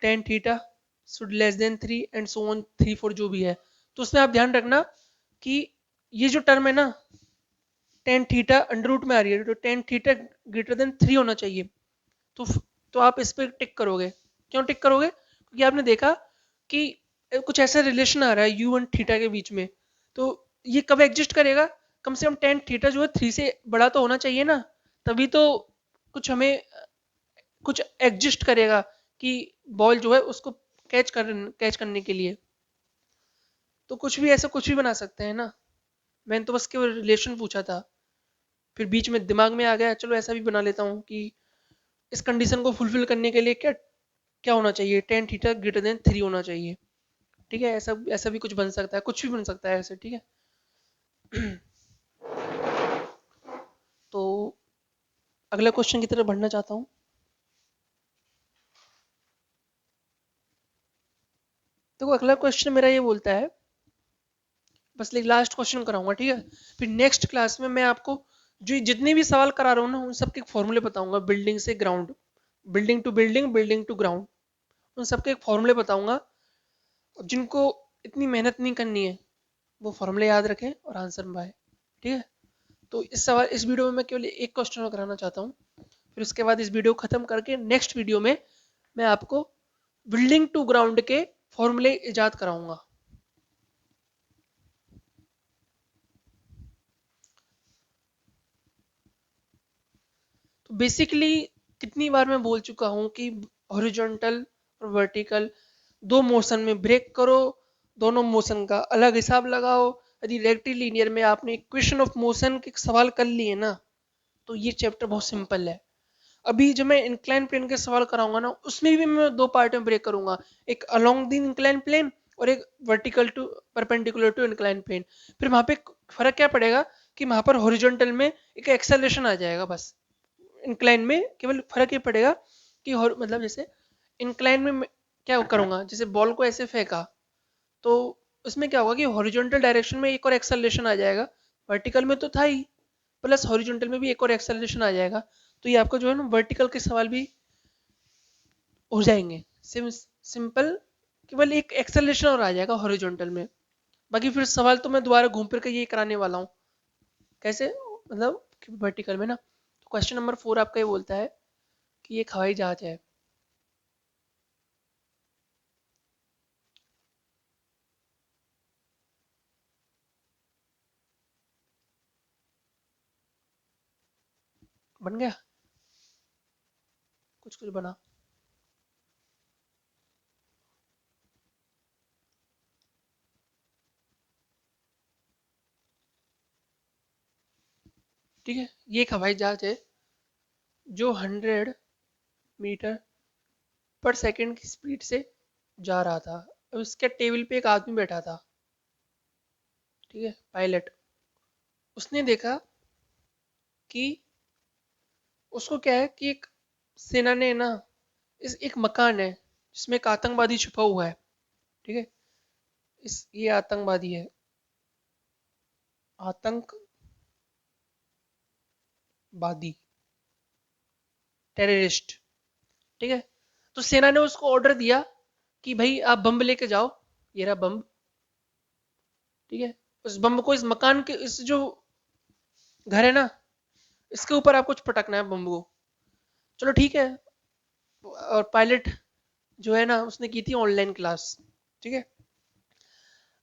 tan theta should less than 3 and so on 3 4 जो भी है। तो उसमें आप ध्यान रखना कि ये जो टर्म है ना टेन थीटा अंडर रूट में आ रही है, तो टेन थीटा ग्रेटर देन 3 होना चाहिए। तो तो आप इस पर टिक करोगे, क्यों टिक करोगे, क्योंकि आपने देखा कि कुछ ऐसा रिलेशन आ रहा है यू एंड थीटा के बीच में, तो ये कब एग्जिस्ट करेगा, कम से कम टेन थीटा जो है 3 से बड़ा तो होना चाहिए ना, तभी तो कुछ हमें कुछ एग्जिस्ट करेगा कि बॉल जो है उसको कैच करने के लिए। तो कुछ भी ऐसा कुछ भी बना सकते हैं ना, मैंने तो बस केवल रिलेशन पूछा था, फिर बीच में दिमाग में आ गया चलो ऐसा भी बना लेता हूँ कि इस कंडीशन को फुलफिल करने के लिए क्या क्या होना चाहिए, टेन थीटा ग्रेटर देन 3 होना चाहिए। ठीक है, ऐसा ऐसा भी कुछ बन सकता है, कुछ भी बन सकता है ऐसे। ठीक है, तो अगला क्वेश्चन की तरफ बढ़ना चाहता हूँ। देखो अगला क्वेश्चन मेरा ये बोलता है, बस एक लास्ट क्वेश्चन कराऊंगा, ठीक है, फिर नेक्स्ट क्लास में मैं आपको जो जितने भी सवाल करा रहा हूँ ना उन सबके फॉर्मूले बताऊंगा, बिल्डिंग से ground, building to building, building to ground, उन सबके फॉर्मूले बताऊंगा। जिनको इतनी मेहनत नहीं करनी है वो फॉर्मूले याद रखें और आंसर पाए। ठीक है, तो इस वीडियो में मैं केवल एक क्वेश्चन कराना चाहता हूँ, फिर उसके बाद इस वीडियो को खत्म करके नेक्स्ट वीडियो में मैं आपको बिल्डिंग टू ग्राउंड के फॉर्मूले इजाद कराऊंगा। तो बेसिकली कितनी बार मैं बोल चुका हूँ कि हॉरिजॉन्टल और वर्टिकल दो मोशन में ब्रेक करो, दोनों मोशन का अलग हिसाब लगाओ। यदि रेक्टिलिनियर में आपने इक्वेशन ऑफ मोशन के सवाल कर लिए ना तो ये चैप्टर बहुत सिंपल है। अभी जो मैं इंक्लाइन प्लेन के सवाल कराऊंगा ना उसमें भी मैं दो पार्ट में ब्रेक करूंगा, एक अलोंग द इंक्लाइन प्लेन और एक vertical to perpendicular to incline plane. फिर वहां पे फर्क क्या पड़ेगा कि वहां पर हॉरिजॉन्टल में एक एक्सेलरेशन आ जाएगा बस, इंक्लाइन में केवल फर्क ये पड़ेगा कि मतलब जैसे इंक्लाइन में मैं क्या करूंगा, जैसे बॉल को ऐसे फेंका तो उसमें क्या होगा कि हॉरिजॉन्टल डायरेक्शन में एक और एक्सेलरेशन आ जाएगा, वर्टिकल में तो था ही, प्लस हॉरिजॉन्टल में भी एक और एक्सेलरेशन आ जाएगा, तो ये आपका जो है ना वर्टिकल के सवाल भी हो जाएंगे। सिंपल, केवल एक एक्सेलरेशन और आ जाएगा हॉरिजॉन्टल में। बाकी फिर सवाल तो मैं दोबारा घूम फिर के ये कराने वाला हूँ। कैसे, मतलब वर्टिकल में ना। तो क्वेश्चन नंबर 4 आपका ये बोलता है कि एक हवाई जहाज है, बन गया, कुछ कुछ बना। ठीक है, ये एक हवाई जहाज है जो 100 मीटर पर सेकंड की स्पीड से जा रहा था। अब इसके टेबल पे एक आदमी बैठा था, ठीक है, पायलट। उसने देखा कि उसको क्या है कि एक सेना ने ना, इस एक मकान है जिसमें एक आतंकवादी छुपा हुआ है, ठीक है। ये आतंकवादी है, आतंकवादी, टेररिस्ट, ठीक है। तो सेना ने उसको ऑर्डर दिया कि भाई आप बम लेके जाओ, ये रहा बम, ठीक है। उस बम को इस मकान के, इस जो घर है ना, इसके ऊपर आपको पटकना है बम को। चलो ठीक है। और पायलट जो है ना, उसने की थी ऑनलाइन क्लास, ठीक है।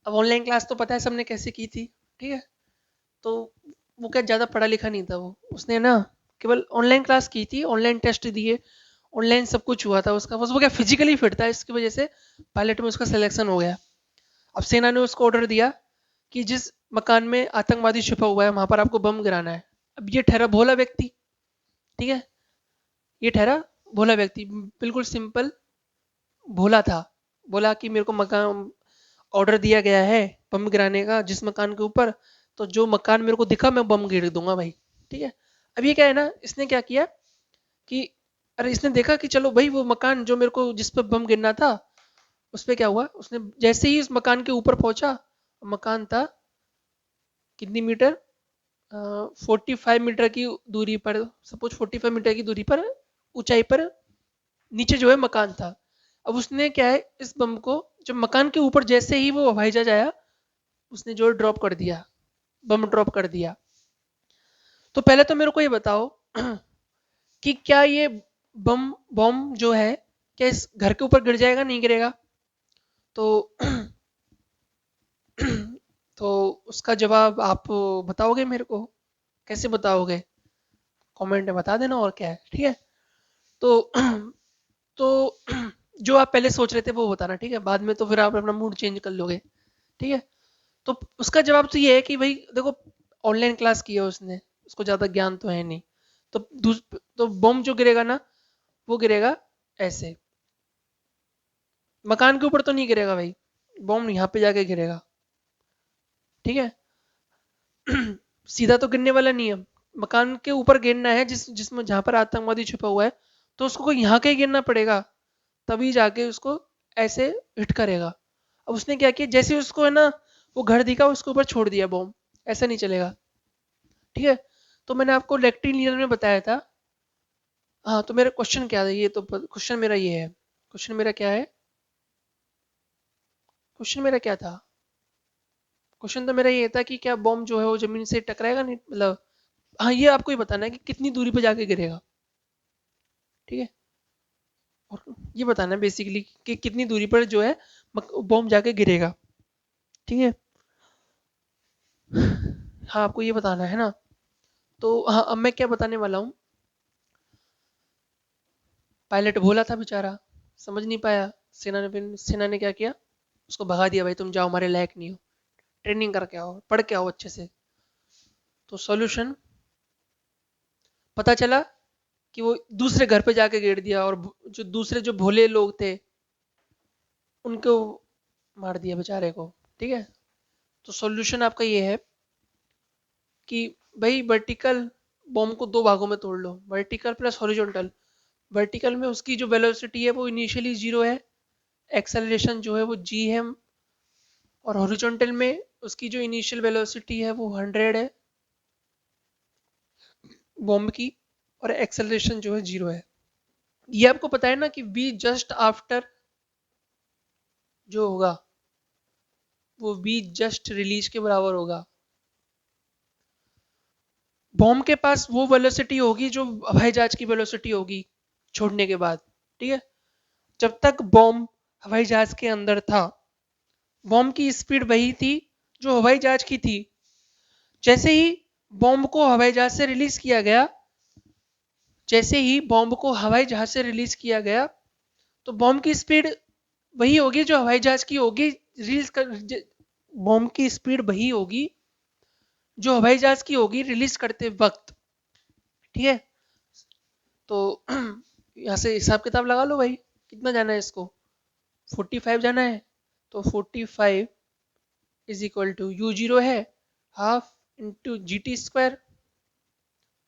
अब ऑनलाइन क्लास तो पता है सबने कैसे की थी, ठीक है। तो वो क्या ज़्यादा पढ़ा लिखा नहीं था वो, उसने ना केवल ऑनलाइन क्लास की थी, ऑनलाइन टेस्ट दिए, ऑनलाइन सब कुछ हुआ था उसका, बस वो क्या फिजिकली फिट था, इसकी वजह से पायलट में उसका सिलेक्शन हो गया। अब सेना ने उसको ऑर्डर दिया कि जिस मकान में आतंकवादी छुपा हुआ है वहां पर आपको बम गिराना है। अब ये ठहरा भोला व्यक्ति, ठीक है, ये ठहरा भोला व्यक्ति, बिल्कुल सिंपल भोला था। बोला कि मेरे को मकान ऑर्डर दिया गया है बम गिराने का जिस मकान के ऊपर, तो जो मकान मेरे को दिखा मैं बम गिर दूंगा भाई, ठीक है। अब ये क्या है ना, इसने क्या किया कि, अरे इसने देखा कि चलो भाई वो मकान जो मेरे को जिस पर बम गिरना था, उस पर क्या हुआ, उसने जैसे ही उस मकान के ऊपर पहुंचा, मकान था कितनी मीटर, 45 मीटर की दूरी पर, सपोज 45 मीटर की दूरी पर, ऊंचाई पर नीचे जो है मकान था। अब उसने क्या है, इस बम को जब मकान के ऊपर जैसे ही वो हवाई जहाज आया, उसने जो ड्रॉप कर दिया, बम ड्रॉप कर दिया। तो पहले तो मेरे को ये बताओ कि क्या ये बम बम जो है, क्या इस घर के ऊपर गिर जाएगा, नहीं गिरेगा? तो तो उसका जवाब आप बताओगे मेरे को, कैसे बताओगे? कमेंट में बता देना, और क्या है, ठीक है। तो तो जो आप पहले सोच रहे थे वो बताना, ठीक है, बाद में तो फिर आप अपना मूड चेंज कर लोगे, ठीक है। तो उसका जवाब तो ये है कि भाई देखो, ऑनलाइन क्लास की है उसने, उसको ज़्यादा ज्ञान तो है नहीं। तो तो बम जो गिरेगा ना, वो गिरेगा ऐसे, मकान के ऊपर तो नहीं गिरेगा भाई, बम यहाँ पे जाके गिरेगा, ठीक है। सीधा तो गिरने वाला नहीं है, मकान के ऊपर गिरना है जिसमें जहाँ पर आतंकवादी छुपा हुआ है, तो उसको यहाँ के ही गिरना पड़ेगा, तभी जाके उसको ऐसे हिट करेगा। अब उसने क्या किया, जैसे उसको है ना वो घर दिखा, उसके ऊपर छोड़ दिया बॉम्ब, ऐसा नहीं चलेगा, ठीक है। तो मैंने आपको रेक्टिलिनियर में बताया था। हाँ, तो मेरा क्वेश्चन क्या है, ये तो क्वेश्चन मेरा ये है, क्वेश्चन मेरा क्या है, क्वेश्चन मेरा क्या था, क्वेश्चन तो मेरा ये था कि क्या बॉम्ब जो है वो जमीन से टकराएगा नहीं, मतलब हाँ, ये आपको ही बताना है कि कितनी दूरी पे जाके गिरेगा, ठीक है। और ये बताना है बेसिकली कि कितनी दूरी पर जो है बॉम्ब जाके गिरेगा, ठीक है। हाँ, आपको ये बताना है ना। तो हाँ, अब मैं क्या बताने वाला हूँ। पायलट भोला था बेचारा, समझ नहीं पाया। सेना ने क्या किया, उसको भगा दिया, भाई तुम जाओ, हमारे लायक नहीं हो, ट्रेनिंग करके आओ, पढ़ के आओ अच्छे से। तो सॉल्यूशन पता चला कि वो दूसरे घर पे जाके गिर दिया, और जो दूसरे जो भोले लोग थे उनको मार दिया बेचारे को, ठीक है। तो सॉल्यूशन आपका ये है कि भाई वर्टिकल बॉम्ब को दो भागों में तोड़ लो, वर्टिकल प्लस हॉरिजॉन्टल। वर्टिकल में उसकी जो वेलोसिटी है वो इनिशियली 0 है, एक्सेलरेशन जो है वो जी है, और हॉरिजॉन्टल में उसकी जो इनिशियल वेलोसिटी है वो 100 है, बॉम्ब की, और एक्सेलरेशन जो है 0 है। ये आपको पता है ना कि v जस्ट आफ्टर जो होगा वो v जस्ट रिलीज के बराबर होगा। बॉम्ब के पास वो वेलोसिटी होगी जो हवाई जहाज की वेलोसिटी होगी छोड़ने के बाद, ठीक है। जब तक बॉम्ब हवाई जहाज के अंदर था, बॉम्ब की स्पीड वही थी जो हवाई जहाज की थी। जैसे ही बॉम्ब को हवाई जहाज से रिलीज किया गया, जैसे ही बॉम्ब को हवाई जहाज से रिलीज किया गया, तो बॉम्ब की स्पीड वही होगी जो हवाई जहाज की होगी। रिलीज कर बॉम्ब की स्पीड वही होगी जो हवाई जहाज की होगी रिलीज करते वक्त, ठीक है। तो यहाँ से हिसाब किताब लगा लो भाई, कितना जाना है इसको, 45 जाना है। तो 45 इज इक्वल टू u0 है half into G T square.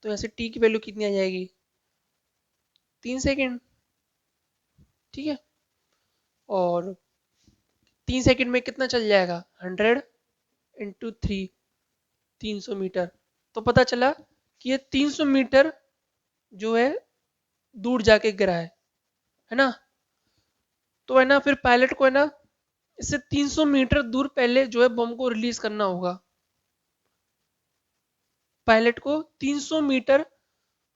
तो यहाँ से t की वैल्यू कितनी आ जाएगी, 3 सेकेंड, ठीक है। और 3 सेकेंड में कितना चल जाएगा, 100 इंटू 3, 300 मीटर। तो पता चला कि ये 300 मीटर जो है दूर जाके गिरा है ना। तो है ना, फिर पायलट को है ना इससे 300 मीटर दूर पहले जो है बम को रिलीज करना होगा। पायलट को 300 मीटर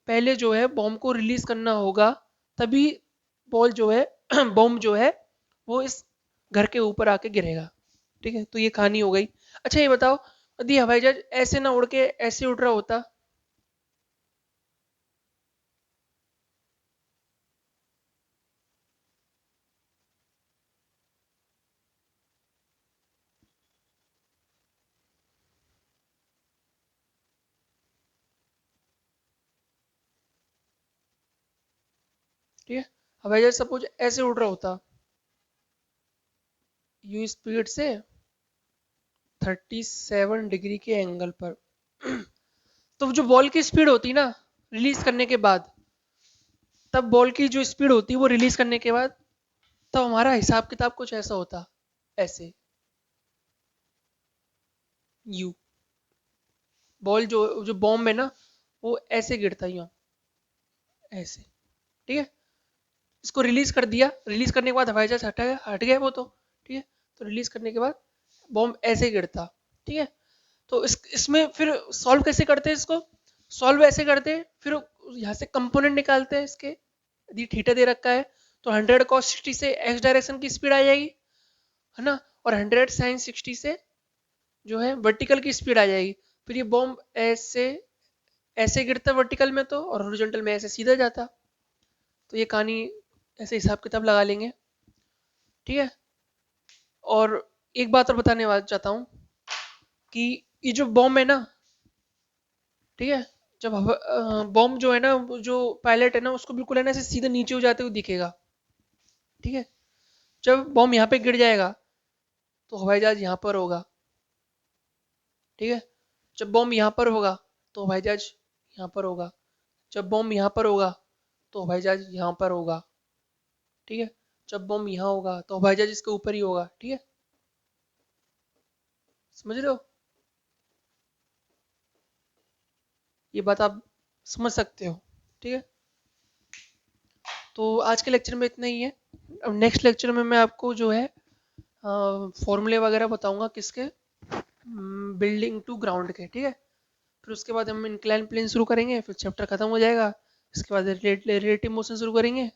पहले जो है बॉम्ब को रिलीज करना होगा, तभी बॉल जो है बॉम्ब जो है वो इस घर के ऊपर आके गिरेगा, ठीक है। तो ये कहानी हो गई। अच्छा ये बताओ, यदि हवाई जहाज ऐसे ना उड़ के ऐसे उड़ रहा होता, ठीक है, हवाई जहाज सपोज ऐसे उड़ रहा होता यू स्पीड से 37 डिग्री के एंगल पर, तो जो बॉल की स्पीड होती ना रिलीज करने के बाद, तब बॉल की जो स्पीड होती है वो रिलीज करने के बाद, तब हमारा हिसाब किताब कुछ ऐसा होता, ऐसे यू बॉल जो जो बॉम्ब है ना वो ऐसे गिरता ही ऐसे, ठीक है। इसको रिलीज कर दिया, रिलीज करने के बाद हवाई जहाज हटा गया, हट गया वो तो, ठीक है। तो रिलीज करने के बाद बॉम्ब ऐसे गिरता, ठीक है। तो इसमें फिर सॉल्व कैसे करते हैं इसको, सॉल्व ऐसे करते हैं, फिर यहाँ से कंपोनेंट निकालते हैं इसके। यदि थीटा दे रखा है तो 100 cos 60 से एक्स डायरेक्शन की स्पीड आ जाएगी, है ना। और 100 sin 60 से जो है वर्टिकल की स्पीड आ जाएगी। फिर ये बॉम्ब ऐसे ऐसे गिरता वर्टिकल में तो, और हॉरिजॉन्टल में ऐसे सीधा जाता। तो ये कहानी ऐसे हिसाब किताब लगा लेंगे, ठीक है। और एक बात और बताने चाहता हूँ कि ये जो बॉम्ब है ना, ठीक है, जब बॉम्ब जो है ना जो पायलट है ना उसको बिल्कुल है ना ऐसे सीधे नीचे हो जाते हुए दिखेगा, ठीक है। जब बॉम्ब यहाँ पे गिर जाएगा तो हवाई जहाज यहाँ पर होगा, ठीक है। जब बॉम्ब यहाँ पर होगा तो हवाई जहाज यहाँ पर होगा। जब बॉम्ब यहाँ पर होगा तो हवाई जहाज यहाँ पर होगा, ठीक है। जब बॉम्ब यहाँ होगा तो हवाई जहाज इसके ऊपर ही होगा, ठीक है। समझ रहे हो, ये बात आप समझ सकते हो, ठीक है। तो आज के लेक्चर में इतना ही है। अब नेक्स्ट लेक्चर में मैं आपको जो है फॉर्मूले वगैरह बताऊंगा किसके, बिल्डिंग टू ग्राउंड के, ठीक है। फिर उसके बाद हम इंक्लाइन प्लेन शुरू करेंगे, फिर चैप्टर खत्म हो जाएगा। इसके बाद रिलेटिव मोशन शुरू करेंगे।